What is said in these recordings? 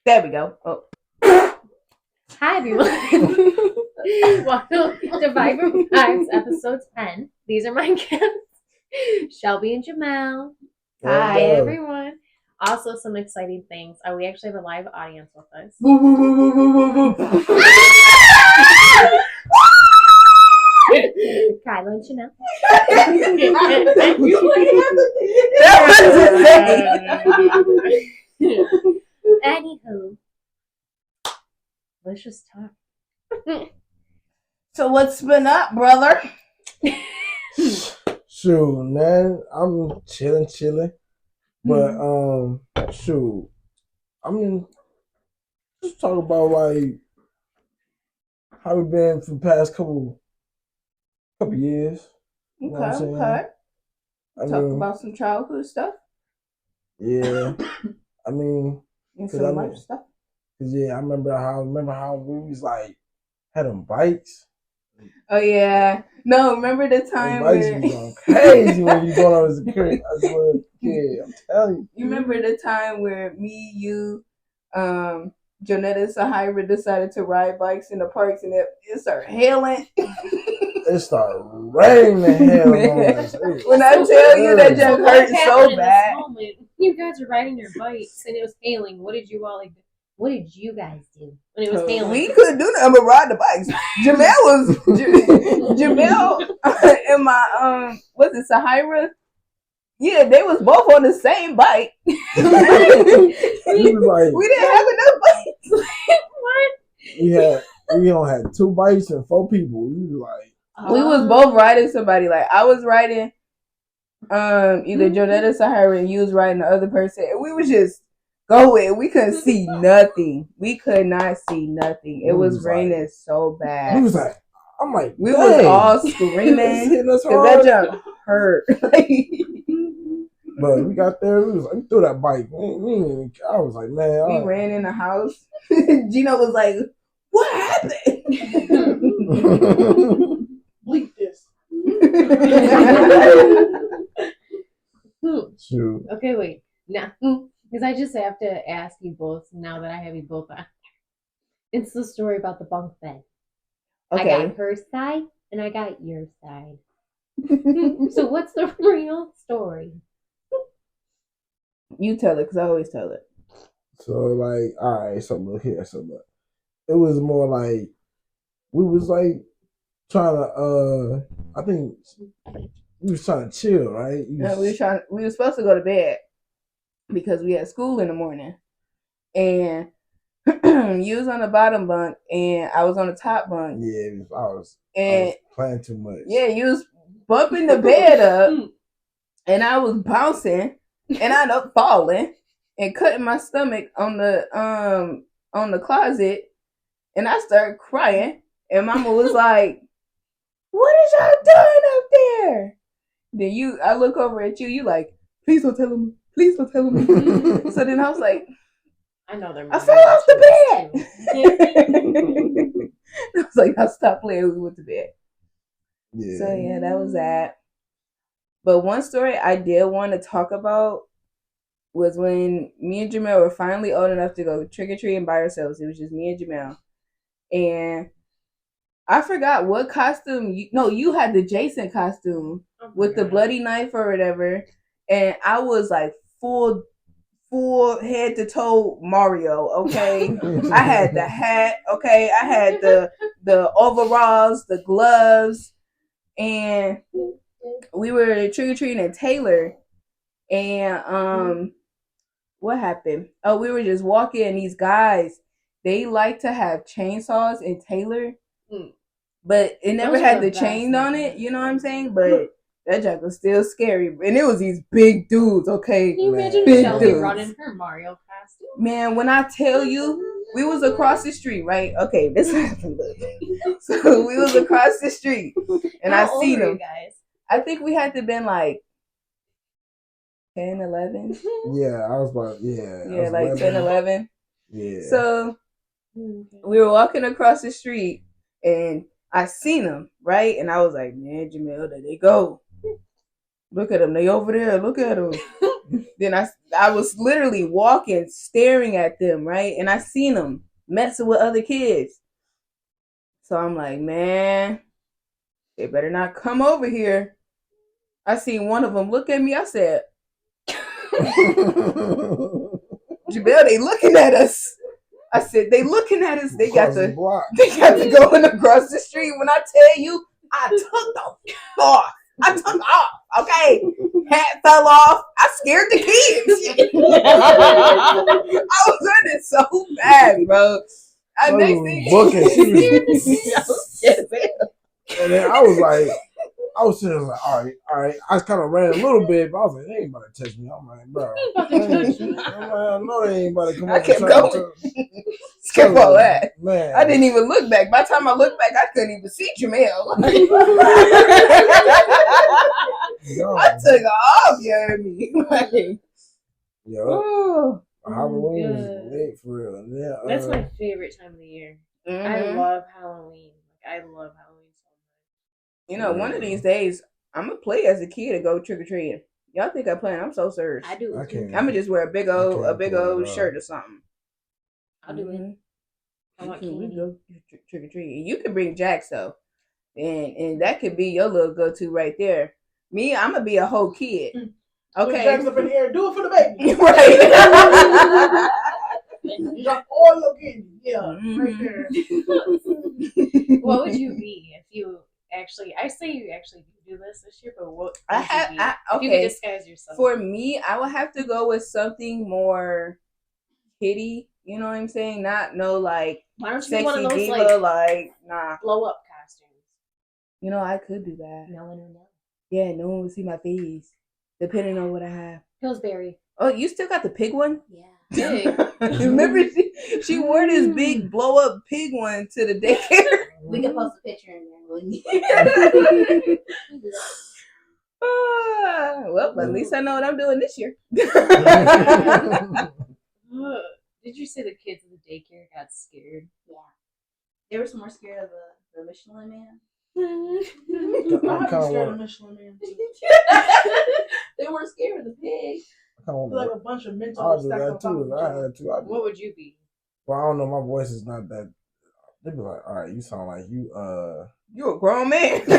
There we go. Oh. Hi, everyone. Welcome to Vibrant Vibes, episode 10. These are my guests, Shelby and Jamel. Hi, everyone. Also, some exciting things. We actually have a live audience with us. Kyla and Chanel. Anywho, let's just talk. So what's been up, brother? Shoot, man, I'm chilling. But shoot, I mean, just talk about like how we been for the past couple years. You know what I'm saying? Okay. Talk about some childhood stuff. Yeah, I mean, and some life stuff. Cause yeah, I remember how we was like had them bikes. Oh yeah, no, remember the time where was going crazy when you going on as a kid. I'm telling you. You remember the time where me, you, Jonetta Sahira decided to ride bikes in the parks and it started hailing. It started raining hell on us. When I tell you that just hurt so bad. You guys were riding your bikes and it was hailing. What did you all do? What did you guys do when it was hailing? We couldn't do nothing but ride the bikes. Jamel and my what's it, Sahira? Yeah, they was both on the same bike. We didn't have enough bikes. What? We only had 2 bikes and 4 people. We was both riding somebody. Like I was riding either Jonetta Sahira and you was riding the other person, and we was just going. We couldn't see nothing. We could not see nothing. It was raining so bad. We was like, I'm like, we was all screaming because that jump hurt. But we got there. We threw that bike. I was like, man. We ran in the house. Gino was like, "What happened?" Bleep this. Shoot. Okay, wait. Now, because I just have to ask you both now that I have you both on. It's the story about the bunk bed. Okay. I got her side and I got your side. So what's the real story? You tell it, because I always tell it. So like, all right, so look here, it was more like we was like trying to I think we was trying to chill, right? We were supposed to go to bed because we had school in the morning. And you was on the bottom bunk and I was on the top bunk. Yeah, I was playing too much. Yeah, you was bumping the bed up and I was bouncing and I ended up falling and cutting my stomach on the closet, and I started crying. And Mama was like, "What is y'all doing up there?" Then I look over at you. You like, "Please don't tell him. Please don't tell him." So then I was like, I know they're. I fell off the bed. I was like, "I'll stop playing." We went to bed. Yeah. So yeah, that was that. But one story I did want to talk about was when me and Jamel were finally old enough to go trick-or-treating by ourselves. It was just me and Jamel. And I forgot what costume. You had the Jason costume with the bloody knife or whatever. And I was like full head to toe Mario, okay? I had the hat, okay? I had the overalls, the gloves. And we were trick-or-treating at Taylor. And what happened? Oh, we were just walking, and these guys, they like to have chainsaws in Taylor, but it never had the chain on it. You know what I'm saying? But that jack was still scary, and it was these big dudes. Okay, can you imagine Shelby running her Mario costume? Man, when I tell you, we was across the street, right? Okay, this happened. So we was across the street, and I seen them. Guys, I think we had to been like 10, 11. Yeah, I was about, yeah, like 11. 10, 11. Yeah. So we were walking across the street and I seen them, right? And I was like, man, Jamel, there they go. Look at them. They over there. Look at them. Then I was literally walking, staring at them, right? And I seen them messing with other kids. So I'm like, man, they better not come over here. I seen one of them look at me. I said, Jabel, they looking at us. I said, they looking at us. They got to go across the street. When I tell you, I took off. I took off. Okay. Hat fell off. I scared the kids. I was running so bad, bro. Next thing, and then I was sitting there like, all right. I kind of ran a little bit, but I was like, they ain't about to touch me. I'm like, bro. I know they ain't about to come up. I kept going. Skip all that. Man. I didn't even look back. By the time I looked back, I couldn't even see Jamel. I took off, you heard me. Halloween is lit for real. Yeah, that's my favorite time of the year. Mm-hmm. I love Halloween. I love Halloween so much. You know, one of these days, I'm going to play as a kid to go trick-or-treating. Y'all think I'm playing? I'm so serious. I do. I'm going to just wear a big old shirt or something. I'll do it. I want candy. We go trick-or-treating. You can bring Jax, though. And that could be your little go-to right there. Me, I'm going to be a whole kid. Okay. Jax up in the air. Do it for the baby. Right. Drop all your candy. Yeah, right there. What would you be if you actually? I say you actually do this year, but what? Okay. If you could disguise yourself. For me, I would have to go with something more kiddie. You know what I'm saying? Not like. Why don't you sexy be one of those diva, like nah. Blow up costumes? You know, I could do that. No one will know. Yeah, no one will see my face, depending on what I have. Pillsbury. Oh, you still got the pig one? Yeah. Pig. Remember, she wore this big blow up pig one to the daycare. We can post a picture in there. Well, but at least I know what I'm doing this year. Did you say the kids in the daycare got scared? Yeah. They were more scared of the Michelin Man. I'm scared of Michelin Man too. They weren't scared of the pig. Like a bunch of mental. I do that too. I had to. What would you be? Well, I don't know. My voice is not that. They'd be like, "All right, you sound like you a grown man." How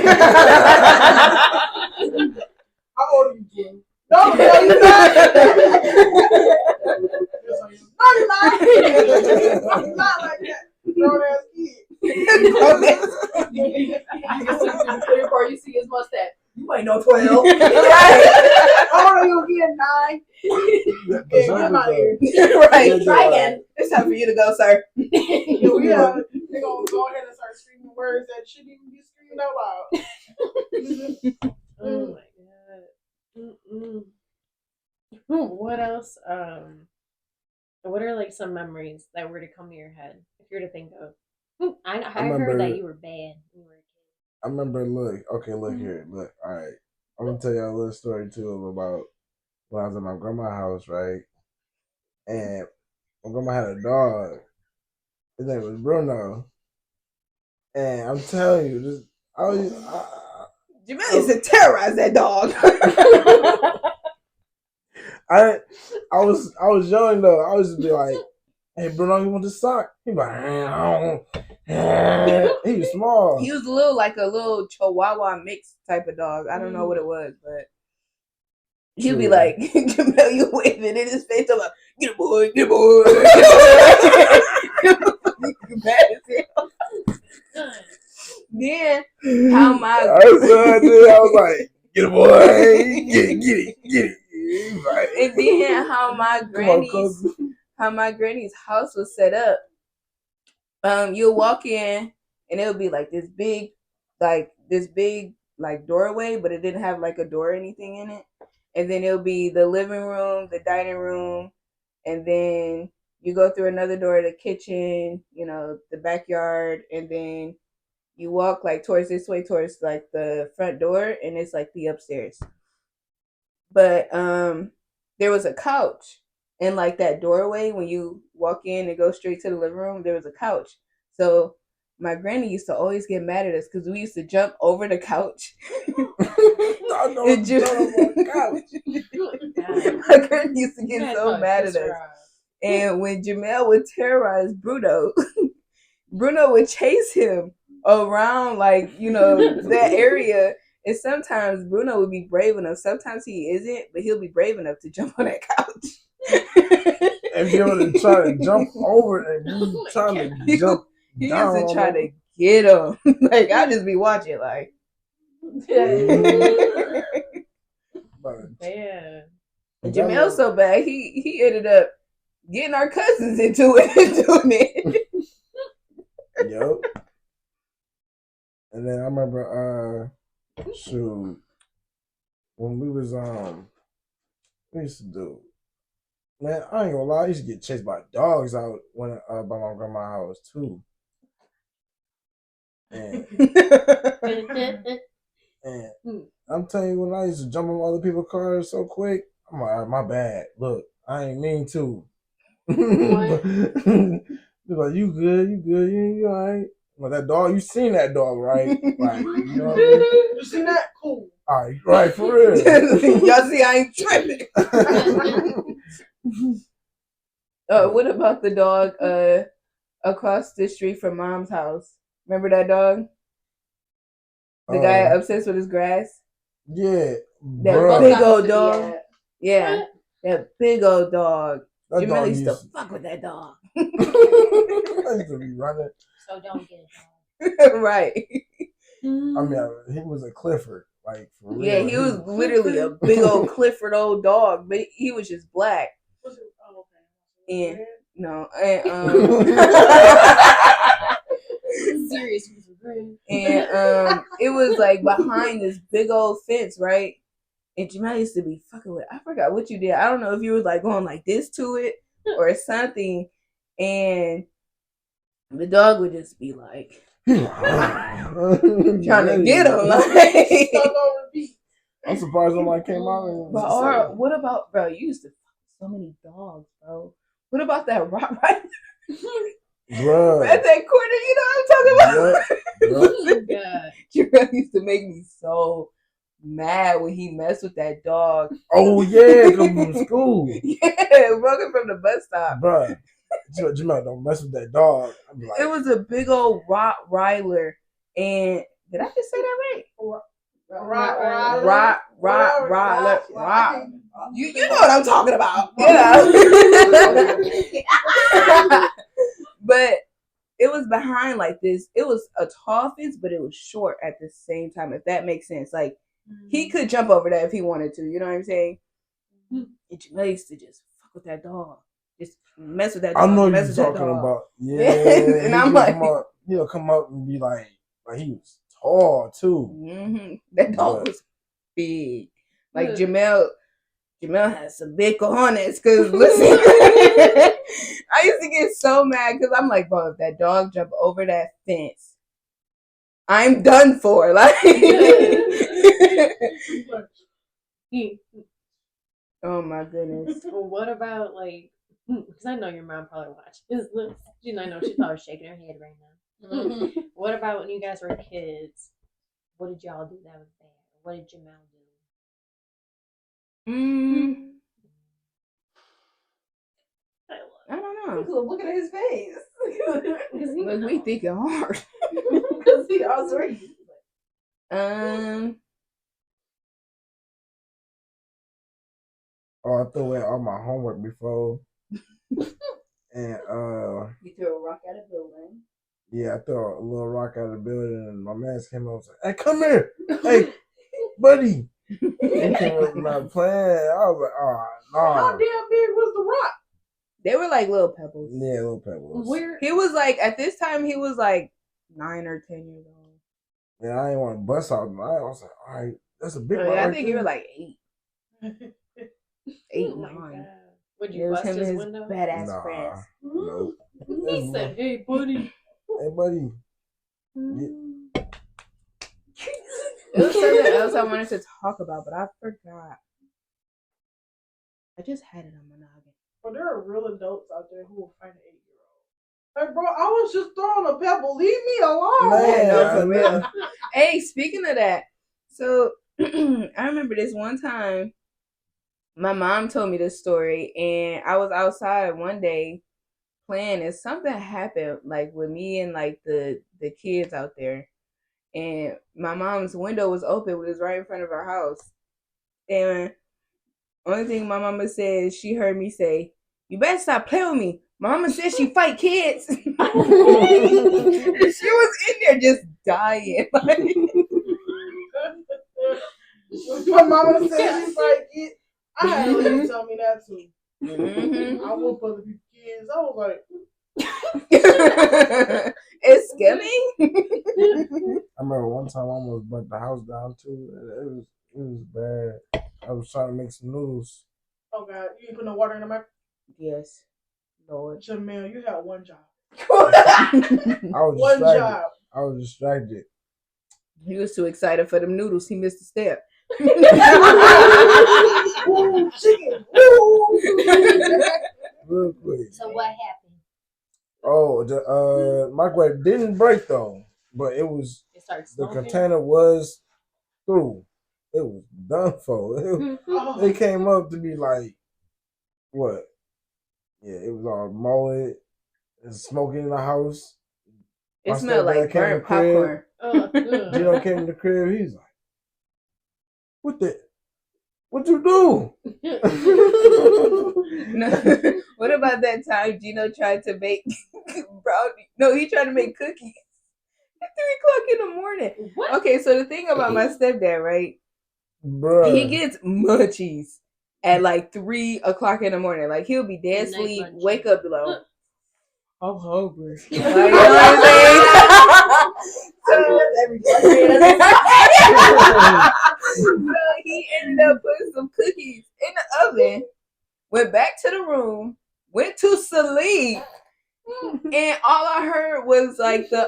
old are you, Jim? No, you're not. No, you're not. I'm not like that. Grown ass kid. I guess before you see his mustache. You might know 12. Right. How old are you again? 9. Right. Try again. It's time for you to go, sir. They're gonna go ahead and start screaming words that shouldn't even be screamed out loud. Oh my god. What else? What are like some memories that were to come to your head if you were to think of? I heard that you were bad when you were a kid. I remember. Look here. Look, all right. I'm gonna tell you a little story too about when I was at my grandma's house, right? And my grandma had a dog. His name was Bruno. And I'm telling you, Jamel used to terrorize that dog. I was young though. I was just be like, "Hey, Bruno, you want this sock?" He like, he was small. He was a little Chihuahua mix type of dog. I don't know what it was, but he'd be like, Jamel, you waving in his face. I'm like, get a boy, get a boy. You mad as hell. Then how my I was like, get a boy, get it. Right. And then how my granny's house was set up. You'll walk in and it'll be like this big doorway, but it didn't have like a door or anything in it. And then it'll be the living room, the dining room, and then you go through another door, the kitchen, the backyard, and then you walk like towards this way, towards like the front door, and it's like the upstairs. But there was a couch in like that doorway when you walk in and go straight to the living room. There was a couch. So my granny used to always get mad at us because we used to jump over the couch. I know And jump on the couch. My granny used to get so mad at us. And when Jamel would terrorize Bruno, Bruno would chase him around, like, you know, that area. And sometimes Bruno would be brave enough. Sometimes he isn't, but he'll be brave enough to jump on that couch. If you were to try to jump over and you trying to jump he down, used to try to get him. Like, I'll just be watching, like. Yeah. Jamel's so bad, he ended up getting our cousins into it and doing it. Yep. And then I remember, shoot, when we was we used to do. Man, I ain't gonna lie, I used to get chased by dogs out when by my grandma's house too. And I'm telling you, when I used to jump on other people's cars so quick, I'm like, all right, my bad. Look, I ain't mean to. They're like, you good, you all right. Well, that dog, you seen that dog, right? Like, you know what I mean? You seen that? Cool. All right, right, for real. Y'all see, I ain't tripping. What about the dog across the street from Mom's house? Remember that dog? The guy obsessed with his grass? Yeah. That big old dog? Yeah. That big old dog. Jamel used to fuck with that dog. I used to be running. So don't get it. Right. I mean, he was a Clifford. Like, for real. Yeah, he was literally a big old Clifford old dog, but he was just black. Was it? Oh, okay. And no, and Serious. and it was like behind this big old fence, right? And Jamel used to be fucking with. I forgot what you did. I don't know if you was like going like this to it or something, and the dog would just be like trying to get him. Like, I'm surprised nobody came out. And but what about, bro? You used to fuck so many dogs, bro. What about that Rottweiler? Bruh. At that corner, you know what I'm talking about? Oh, God. Jamel used to make me so mad when he messed with that dog. Oh, yeah, coming from school. Yeah, walking from the bus stop. Bruh. Jamel, don't mess with that dog. Like, it was a big old Rottweiler. And did I just say that right? Rottweiler. You know what I'm talking about. Yeah. But it was behind like this. It was a tall fence, but it was short at the same time, if that makes sense. Like, he could jump over that if he wanted to. You know what I'm saying? And Jamel used to just fuck with that dog. Just mess with that dog. I know you're talking about. Yeah. And I'm like, he'll come up and be like he was tall too. Mm-hmm. That dog was big. Like Jamel has some big cojones. Cause listen, I used to get so mad because I'm like, bro, if that dog jump over that fence, I'm done for. Like, oh my goodness. Well, what about like? Because I know your mom probably watches this. I know she's probably shaking her head right now. Mm-hmm. What about when you guys were kids? What did y'all do that was bad? What did Jamel do? I don't know. Look at his face. Because we thinking hard. Because he also. Oh, I threw away all my homework before. And you threw a rock at a building. Yeah, I threw a little rock at the building, and my man came over and said, "Hey, come here, hey, buddy." He came up not playing. I was like, "Oh, no." How damn big was the rock? They were like little pebbles. Yeah, little pebbles. Where he was like at this time, he was like 9 or 10 years old. And I didn't want to bust out. I was like, "All right, that's a big rock." I think you were like 8, 8, oh 9. Would you bust his window? Badass friends. Nope. He said, "Hey, buddy." Hey, buddy. Yeah. It was something else I wanted to talk about, but I forgot. I just had it on my noggin. Well, there are real adults out there who will fight an Like, bro, I was just throwing a pebble. Leave me alone. Man, No, for real. Hey, speaking of that, so I remember this one time. My mom told me this story, and I was outside one day playing, and something happened like with me and like the kids out there. And my mom's window was open, it was right in front of our house. And only thing my mama said, she heard me say, "You better stop playing with me." My mama said she fight kids. She was in there just dying. My mama said she fight kids. I had a lady tell me that too. Mm-hmm. I whoop other people's kids. I was like, it's scary. I remember one time I almost burnt the house down too. It was bad. I was trying to make some noodles. oh God, you ain't put no water in the microwave? Yes, Lord. Jamel, you had one job. One job. I was distracted. He was too excited for them noodles. He missed a step. Ooh, chicken. Ooh. Real quick. So what happened? Oh, the microwave didn't break though, but it started the smoking? container was through. It was done for. It came up to be like what? Yeah, it was all molded and smoking in the house. It smelled like burnt popcorn. Gino came in the crib. He's like, What you do? No. What about that time Gino tried to make brownie? No, he tried to make cookies at 3:00 in the morning. What? Okay, so the thing about my stepdad, right? Bruh. He gets munchies at like 3:00 in the morning. Like he'll be dead asleep, wake up, be like, I'm hungry. Like, you know what I'm saying? So he ended up putting some cookies in the oven, went back to the room, went to sleep, and all I heard was like the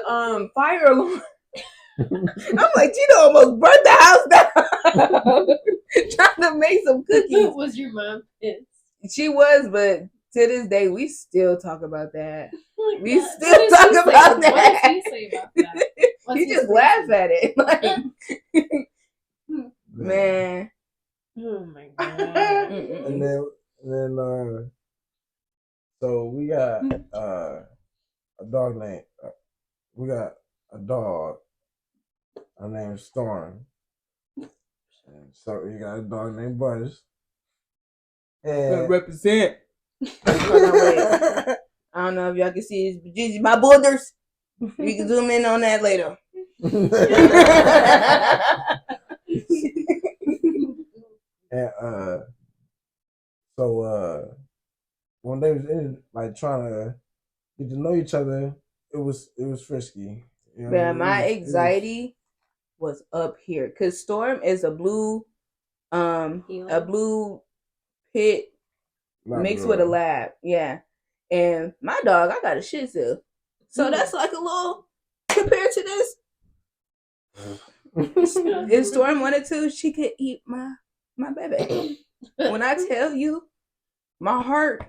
fire alarm. I'm like, Gino almost burnt the house down trying to make some cookies. Was your mom pissed? She was, but to this day, we still talk about that. We still talk about that. What does he say about that? He just laugh at it. Like, man. Oh my god. And then so we got a dog named we got a dog. Her name's Storm. And so we got a dog named Buzz. And represent. I don't know if y'all can see this, my boulders. We can zoom in on that later. And so when they was in like trying to get to know each other, it was frisky. You know, Man, my anxiety was up here because Storm is a blue pit mixed with a lab, yeah. And my dog, I got a Shih Tzu, so that's like a little compared to this. If Storm wanted to, she could eat my baby. When I tell you, my heart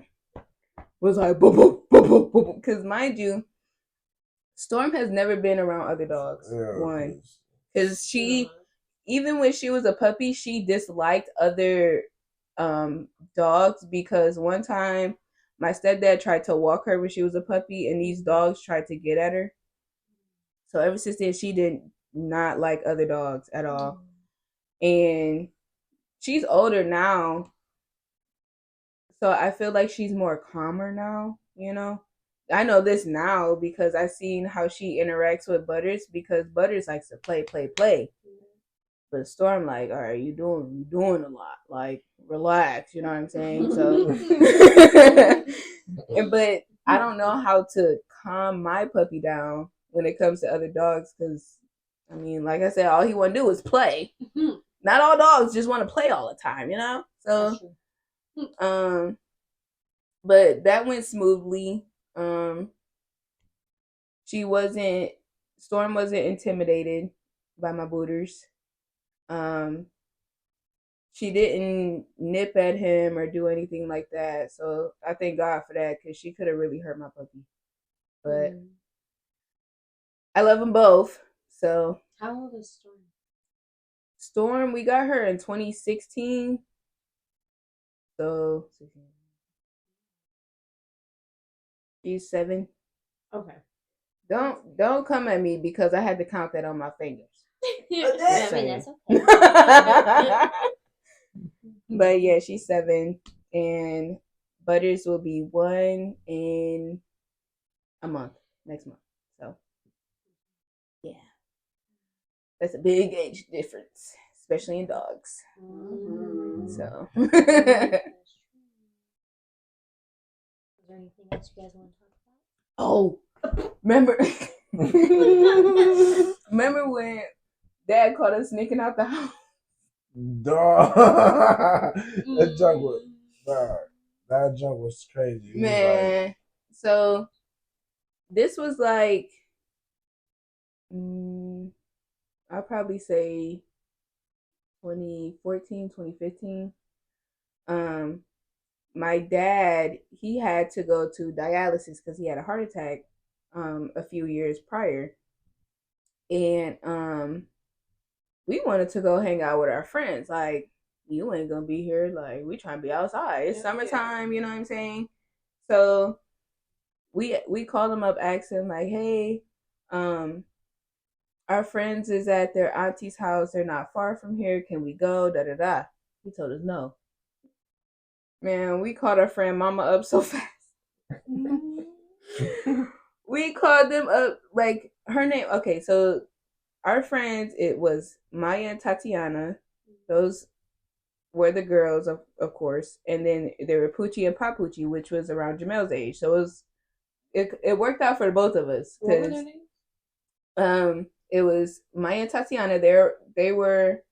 was like boom, boom, boom, boom, boom. Because mind you, Storm has never been around other dogs. Yeah, one, because she, even when she was a puppy, she disliked other dogs because one time my stepdad tried to walk her when she was a puppy, and these dogs tried to get at her. So ever since then, she did not like other dogs at all. And she's older now, so I feel like she's more calmer now, you know? I know this now because I've seen how she interacts with Butters, because Butters likes to play. But Storm, like, all right, you doing a lot. Like, relax, you know what I'm saying? So, but I don't know how to calm my puppy down when it comes to other dogs, because, I mean, like I said, all he want to do is play. Not all dogs just want to play all the time, you know? So, but that went smoothly. Storm wasn't intimidated by my booters. She didn't nip at him or do anything like that. So I thank God for that, because she could have really hurt my puppy. But I love them both. So how old is Storm? Storm, we got her in 2016. So she's 7. Okay. Don't come at me because I had to count that on my fingers. I mean, that's okay. But yeah, she's 7, and Butters will be 1 in a month, next month. So yeah, that's a big age difference, especially in dogs. Mm-hmm. So. Is there anything else you guys want to talk about? Oh, remember? Remember when Dad caught us sneaking out the house? Dog. That junk was crazy. Man, so this was like, I'll probably say 2014, 2015. My dad, he had to go to dialysis because he had a heart attack a few years prior. And we wanted to go hang out with our friends. Like, you ain't gonna be here. Like, we trying to be outside. It's summertime, you know what I'm saying? So we called him up, asked him like, hey, our friends is at their auntie's house. They're not far from here. Can we go? Da da da. He told us no. Man, we called our friend Mama up so fast. We called them up, like, her name. Okay, so our friends, it was Maya and Tatiana. Those were the girls, of course. And then there were Poochie and Papucci, which was around Jamel's age. So it worked out for both of us. What were their names? It was Maya and Tatiana. They were,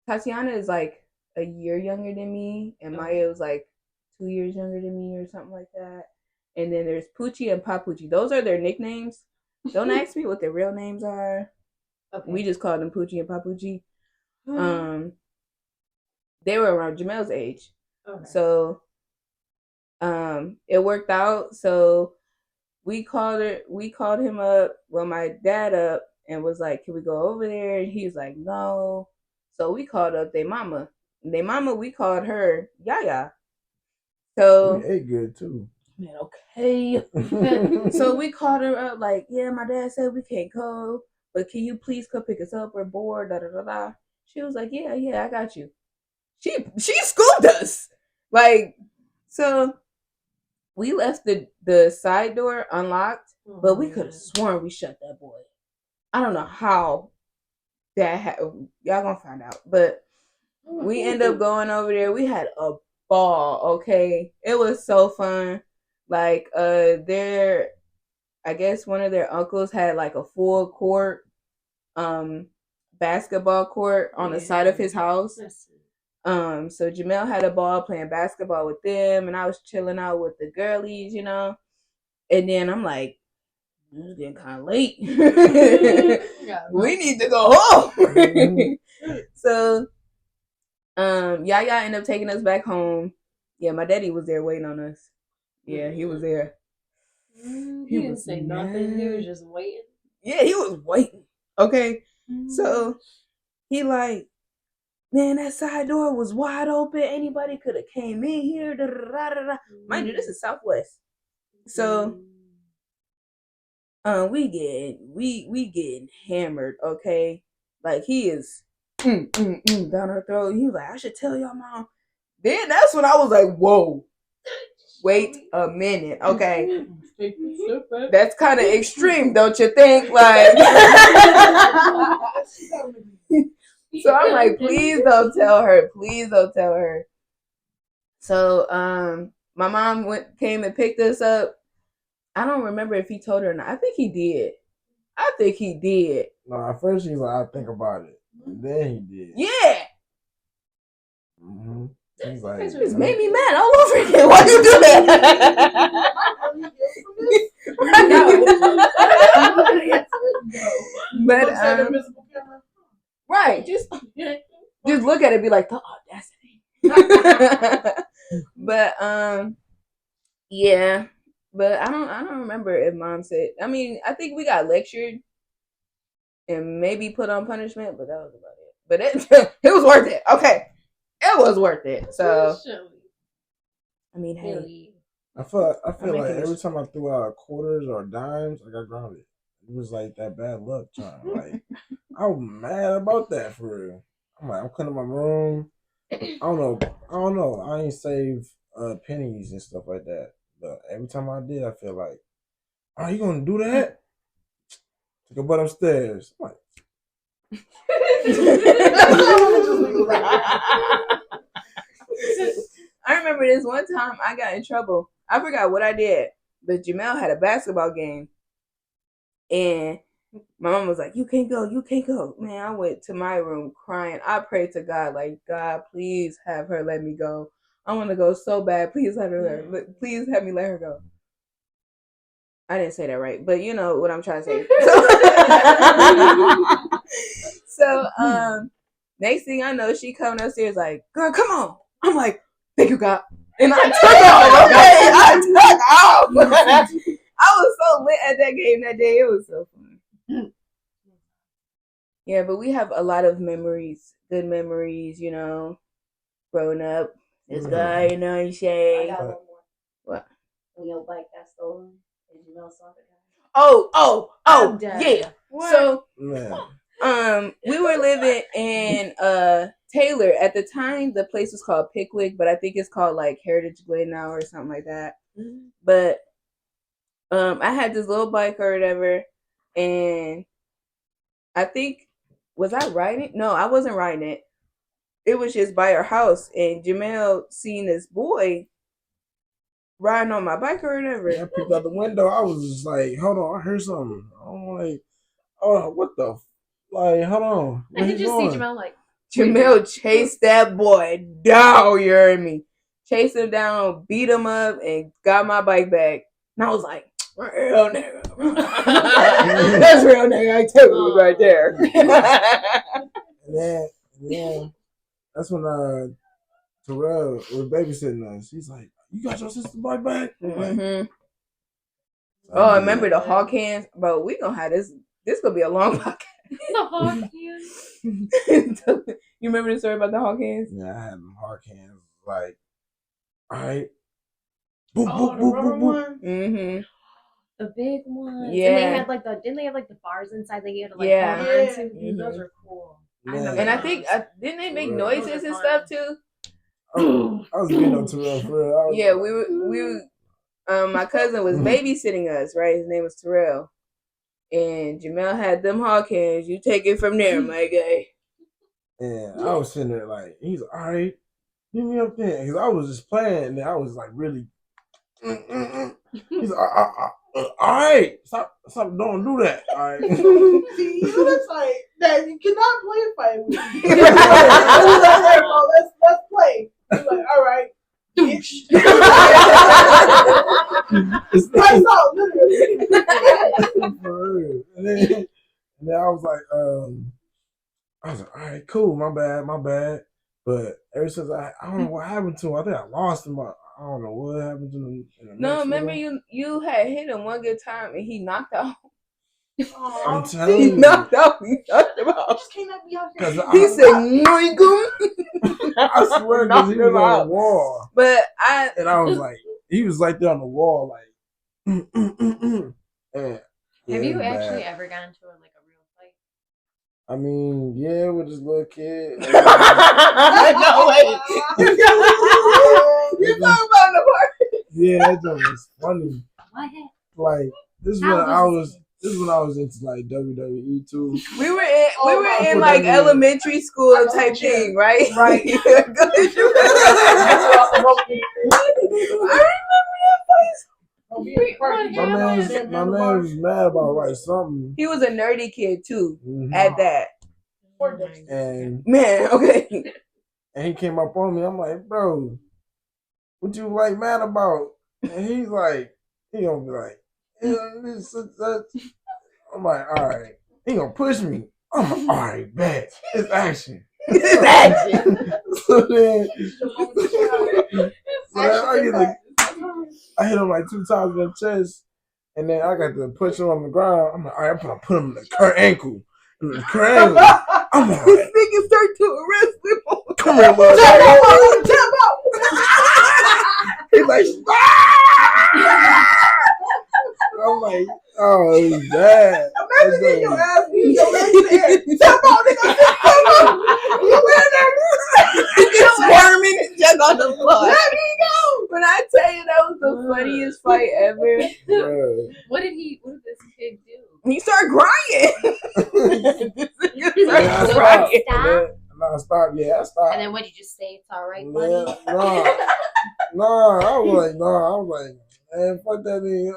Tatiana is like a year younger than me, and Maya was like 2 years younger than me or something like that. And then there's Poochie and Papucci. Those are their nicknames. Don't ask me what their real names are. Okay. We just called them Poochie and Papucci. They were around Jamel's age. Okay. So it worked out. So we called him up, well, my dad up, and was like, can we go over there? And he's like, no. So we called up their mama. Their mama, we called her Yaya. So we ate good too. Man, okay. So we called her up like, yeah, my dad said we can't go, but can you please come pick us up? We're bored, da da da da. She was like, yeah, I got you. She scooped us. Like, so we left the side door unlocked, but we could have sworn we shut that boy. I don't know how that y'all gonna find out. But we end up going over there. We had a ball, okay? It was so fun. Like, I guess one of their uncles had like a full court basketball court on the side of his house. So Jamel had a ball playing basketball with them, and I was chilling out with the girlies, you know. And then I'm like, it's getting kind of late. We need to go home. So Yaya ended up taking us back home. Yeah, my daddy was there waiting on us. Yeah, he was there. He didn't say nothing. He was just waiting. Yeah, he was waiting. Okay. So he like, man, that side door was wide open. Anybody could have came in here. Da, da, da, da. Mind you, this is Southwest. So we getting hammered, okay? Like, he is down her throat. He was like, I should tell y'all mom. Then that's when I was like, whoa. Wait a minute, okay? That's kind of extreme, don't you think? Like, so I'm like, please don't tell her. Please don't tell her. So my mom came and picked us up. I don't remember if he told her or not. I think he did. No, at first he's like, I'll think about it. And then he did. Yeah. Mm-hmm. He's like, it's made me mad all over again. Why you do that? But right, just look at it, be like, the audacity. But yeah, But I don't remember if mom said. I mean, I think we got lectured and maybe put on punishment, but that was about it. But it was worth it. Okay, it was worth it. So I mean, hey, I feel like every time I threw out quarters or dimes, I got grounded. It was like that bad luck time. Like I was mad about that for real. I'm like, I'm cleaning my room. I don't know. I ain't save pennies and stuff like that. But every time I did, I feel like, are you gonna do that? Take a butt upstairs. I'm like, I remember this one time I got in trouble. I forgot what I did, but Jamel had a basketball game, and my mom was like, "You can't go, you can't go." Man, I went to my room crying. I prayed to God, like, God, please have her let me go. I want to go so bad. Please please have me let her go. I didn't say that right, but you know what I'm trying to say. So, next thing I know, she coming upstairs like, "Girl, come on." I'm like, "Thank you, God." And I took off. Okay, I took off. I was so lit at that game that day. It was so fun. Yeah, but we have a lot of memories, good memories, you know, growing up. This guy, you know, you say. I got one more. What? When your bike got stolen, did you know something? Oh, yeah. What? So, man. we were living in Taylor at the time. The place was called Pickwick, but I think it's called like Heritage Glen now or something like that. Mm-hmm. But I had this little bike or whatever, and I think, was I riding it? No, I wasn't riding it. It was just by our house, and Jamel seen this boy riding on my bike or whatever. I peeked out the window. I was just like, hold on, I heard something. I'm like, oh, what the? Like, hold on. I could just see Jamel like. Jamel chased that boy down, you heard me. Chased him down, beat him up, and got my bike back. And I was like, real nigga. That's real nigga. I tell you right there. And then that's when Terrell was babysitting us. He's like, "You got your sister's bike back?" Mm-hmm. Oh, I remember the hawk hands, bro. We gonna have this. This gonna be a long podcast. The hawk hands. You remember the story about the hawk hands? Yeah, I had them hawk hands. Like, all right, boop, Oh, boop, the boop, rubber boop, boop. one? Mm-hmm. The big ones. Yeah. And they had like didn't they have like the bars inside that you had to like Yeah. hold on to? Mm-hmm. Those are cool. Man. And I think didn't they make noises and stuff too? I was being on Terrell for real. Yeah, we were. My cousin was babysitting us, right? His name was Terrell, and Jamel had them hawk hands. You take it from there, my guy. And I was sitting there like, he's like, all right, get me up there. Because I was just playing, and I was like really. He's like, all right, stop, don't do that. All right. See, you know that's like that. You cannot play a fight with me. Let's play. He's like, all right. Bitch. Lights out, literally. And then I was like, all right, cool, my bad. But ever since I don't know what happened to him. I think I lost him. I don't know what happened to him. No, remember you had hit him one good time and he knocked out. I'm telling you. He knocked out. He knocked him out. Just can't be out here. He said, "Noigum." I swear, because he was on the wall. But I was like, he was like there on the wall, like. And, have you actually ever gotten into a real fight? I mean, yeah, with this little kid. No way. You talking about the part? Yeah, that joke was funny. What? Like this is when I was into like WWE too. We were in like elementary school type thing, right? Right. I remember that place. My man was mad about like something. He was a nerdy kid too. Mm-hmm. At that. And man, okay. And he came up on me. I'm like, bro, what you like mad about? And he's like, he gonna be like, this. I'm like, all right. He gonna push me. I'm like, all right, bet. It's action. It's action. So then, I I hit him like 2 times in the chest, and then I got to push him on the ground. I'm like, all right, I'm gonna put him in the current ankle. In the current ankle. I'm like, this nigga start to arrest him. come here, bro. Jump out! He's like, I'm like, oh, he's bad. Imagine getting your ass beat, your legs there. Jump out, nigga. Jump out. You in there? Squirming and junk on the floor. Let me go. When I tell you that was the funniest fight ever, What did this kid do? he started crying. Stop. Yeah, I stopped. And then what did you just say? It's all right, Yeah, buddy. no. I was like, man, fuck that nigga.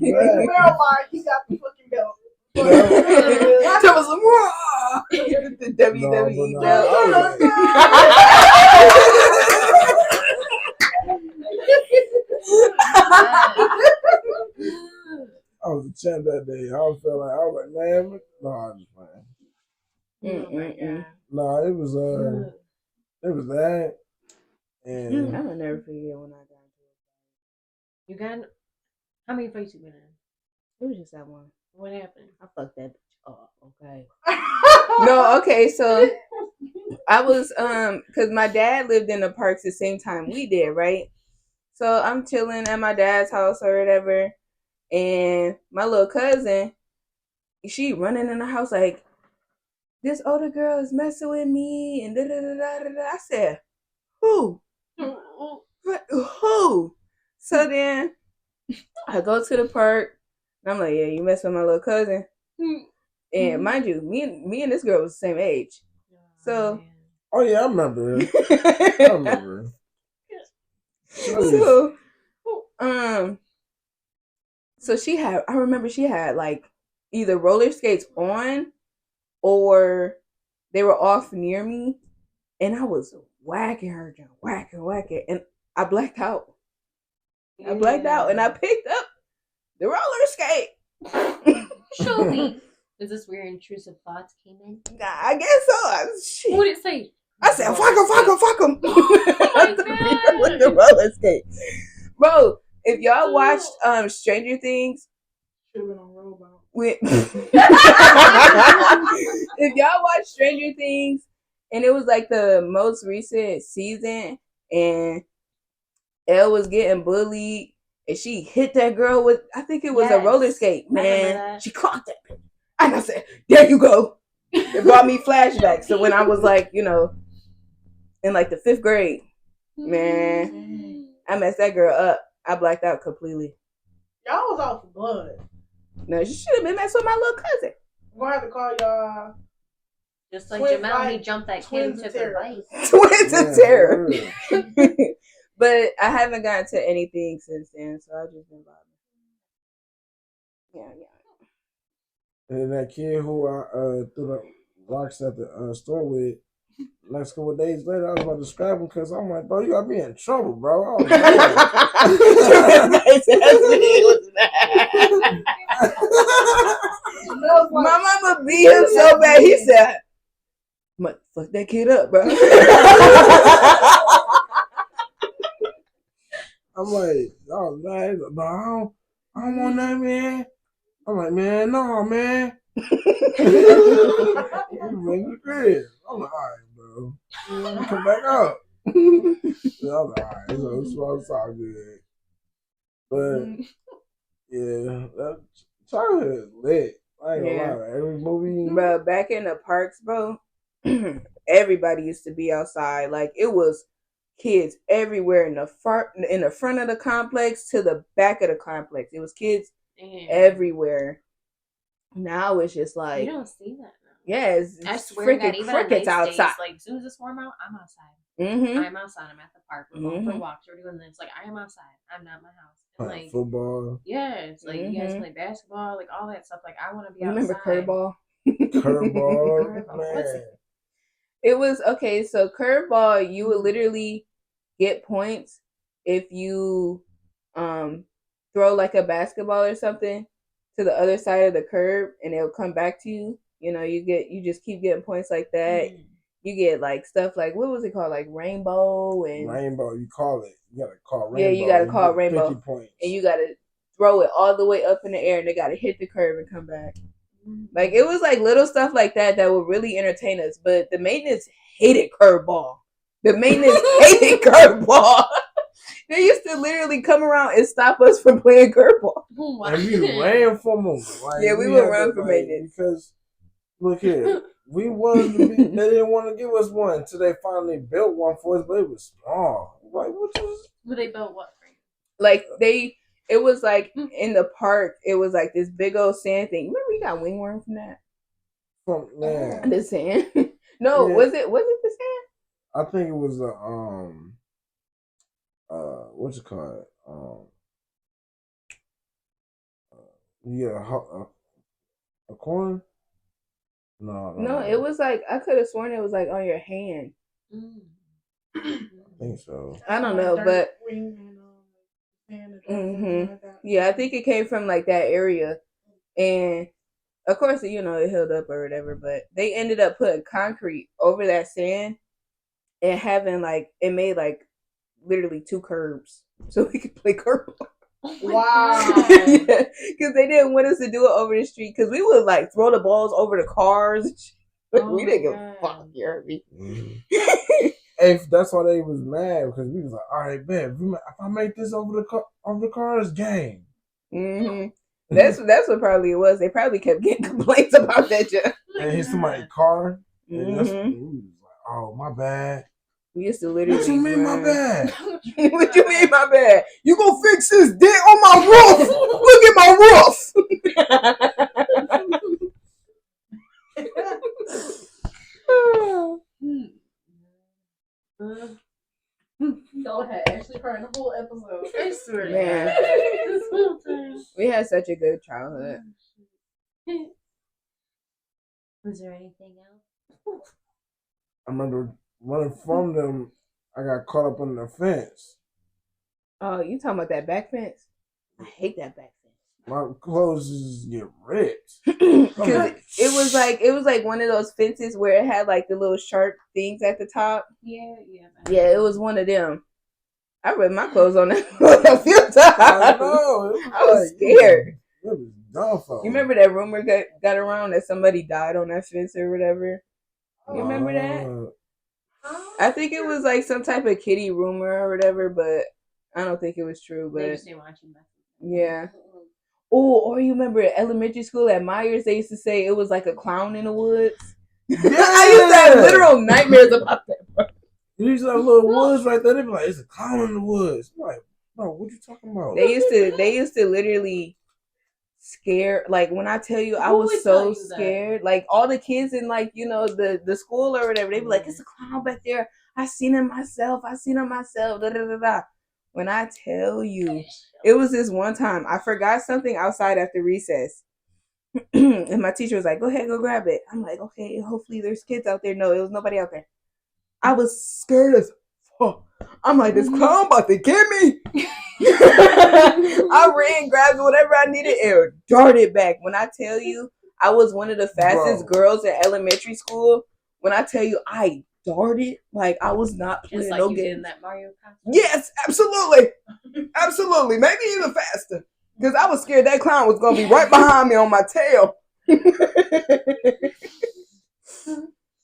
Never mind, he got the fucking belt. That was the WWE belt. I was a champ that day. I was like, man, no, I'm just playing. No, it was that, and I will never forget when I got into it. You got how many fights you been in? It was just that one. What happened? I fucked that bitch up. Okay. No, okay, so I was because my dad lived in the parks the same time we did, right? So I'm chilling at my dad's house or whatever, and my little cousin, she running in the house like, this older girl is messing with me, and da da da da da. I said, who? Who? So then I go to the park, and I'm like, yeah, you mess with my little cousin. And mind you, me and this girl was the same age. So oh yeah, I remember her. I remember her. So I remember she had like either roller skates on or they were off near me, and I was whacking her, whacking, and I blacked out. I blacked out, and I picked up the roller skate. Show me. Is this where intrusive thoughts came in? I guess so. Shit. What did it say? I said, fuck him. Oh my God. With the roller skate. Bro, if y'all watched Stranger Things, if y'all watched Stranger Things, and it was like the most recent season, and Elle was getting bullied, and she hit that girl with, I think it was a roller skate, man. She caught that bitch. And I said, there you go. It brought me flashbacks. So when I was like, in like the 5th grade, man, I messed that girl up. I blacked out completely. Y'all was off of blood. No, she should have been messing with my little cousin. I'm gonna have to call y'all. Just like Jamel, he jumped that kid and took her bike. Twins of terror. But I haven't gotten to anything since then, so I've just been vibing. Yeah. And that kid who I threw the rocks at the store with, next couple of days later, I was about to scrap him because I'm like, bro, you got me in trouble, bro. I was my mama beat him so bad. He said, fuck that kid up, bro. I'm like, oh, man, I don't want that, man. I'm like, man, no, man. I'm like, all right, bro. Come back up. I was like, all right, so it's all good. But, yeah, that childhood is lit. I ain't gonna lie. Every movie. Bro, back in the parks, bro, everybody used to be outside. Like, it was kids everywhere in the front of the complex to the back of the complex. It was kids everywhere. Now it's just like, you don't see that now. Yeah, I swear that even crickets on nice outside. Days, like as soon as it's warm out, I'm outside. Mm-hmm. I'm outside. I'm at the park. We're going for walks. We're doing this. Like I am outside. I'm not in my house. And, like football. Yeah, it's like you guys play basketball, like all that stuff. Like I want to be outside. Remember curveball? Curveball, man. It was okay. So curveball, you would literally get points if you throw like a basketball or something to the other side of the curb and it'll come back to you. You know, you just keep getting points like that. you get like stuff like what was it called, like rainbow and rainbow. You call it. You gotta call rainbow. Yeah, you gotta call it rainbow. 50 points. And you gotta throw it all the way up in the air, and they gotta hit the curve and come back. Like it was like little stuff like that would really entertain us. But the maintenance hated curveball. The maintenance hated curveball. They used to literally come around and stop us from playing curveball. And we ran from them. Like, yeah, we would run from maintenance. Because, look here, we wanted to be, they didn't want to give us one until they finally built one for us, but it was small. Like, But they built what for you? Like, it was like in the park, it was like this big old sand thing. Remember we got wingworm from that? Man. The sand? No, yeah. Was it the sand? I think it was what's it called? A corn? No, it was like I could have sworn it was like on your hand. I think so. I don't know, but yeah, I think it came from like that area, and of course, you know, it held up or whatever. But they ended up putting concrete over that sand and having like it made like literally 2 curbs so we could play curveball. Wow. Yeah, because they didn't want us to do it over the street because we would like throw the balls over the cars. We didn't give a fuck. You heard me? Hey, that's why they was mad because we was like, all right, bet if I make this over the cars, game. Mm-hmm. That's what probably it was. They probably kept getting complaints about that job. And hit somebody's car. Mm-hmm. And we was like, oh, my bad. We used to literally. What you mean my bad? What you mean my bad? You gonna fix this dent on my roof? Look at my roof. Go ahead. Actually, crying the whole episode. I swear. Man, we had such a good childhood. Was there anything else? I remember running from them. I got caught up on the fence. Oh, you talking about that back fence? I hate that back fence. My clothes just get ripped. Because it was like one of those fences where it had like the little sharp things at the top. Yeah. Yeah, it was one of them. I ripped my clothes on that a few times. I know. I was scared. It was dumb. You remember that rumor got around that somebody died on that fence or whatever? You remember that? I think it was like some type of kitty rumor or whatever, but I don't think it was true. But they just didn't want you messing. Yeah. Oh, or you remember at elementary school at Myers, they used to say it was like a clown in the woods. Yeah. I used to have literal nightmares about that, bro. You used to have little woods right there. They'd be like, it's a clown in the woods. I'm like, bro, what you talking about? They used to literally scare, like when I tell you, I was so scared. Like all the kids in like, you know, the school or whatever, they'd be like, it's a clown back there. I seen him myself. Da, da, da, da. When I tell you, it was this one time I forgot something outside after recess. And my teacher was like, go ahead, go grab it. I'm like, okay, hopefully there's kids out there. No, it was nobody out there. I was scared as fuck. I'm like, this clown about to get me. I ran, grabbed whatever I needed, and darted back. When I tell you, I was one of the fastest girls in elementary school. When I tell you, I darted like I was not playing like no you game. did in that Mario costume. Yes, absolutely, absolutely. Maybe even faster because I was scared that clown was gonna be right behind me on my tail.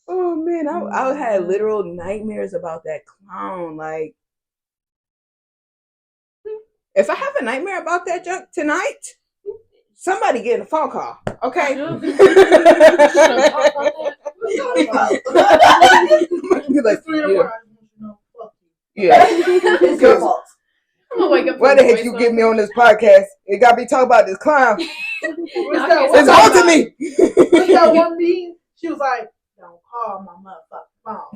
Oh man, I had literal nightmares about that clown. Like, if I have a nightmare about that junk tonight, somebody getting a phone call, okay? Yeah. It's your fault. I'm gonna wake up. Why the heck you get me on this podcast? You got me talking about this clown. It's haunting me. What's that one mean? She was like, don't call my motherfucking phone.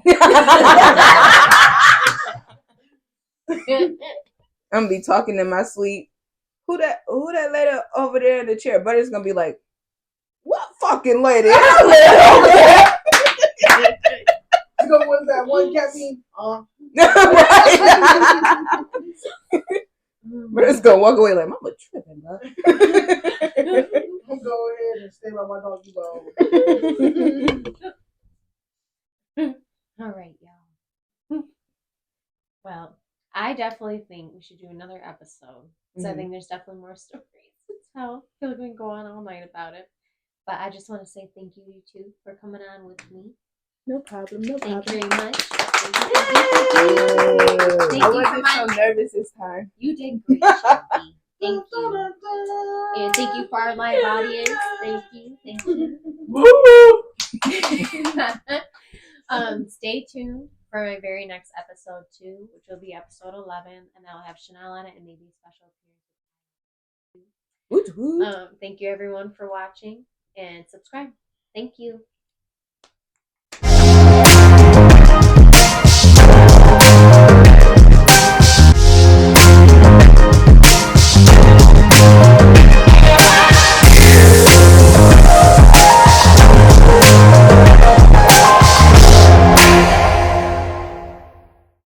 I'm gonna be talking in my sleep. Who that lady over there in the chair? Buddy's gonna be like, what fucking lady? You know what's that one kept me? But it's gonna walk away like, mama tripping, bro. I'm go ahead and stay by my doggy bone. All right, y'all. Well, I definitely think we should do another episode. So I think there's definitely more stories to tell. I feel like we can go on all night about it. But I just want to say thank you, you two, for coming on with me. No problem. No problem. Thank you very much. I wasn't so nervous this time. You did great, Shelby. Thank you. And thank you for our live audience. Thank you. Thank you. Stay tuned for my very next episode 2, which will be episode 11, and I'll have Chanel on it and maybe a special appearance. Thank you everyone for watching and subscribe. Thank you.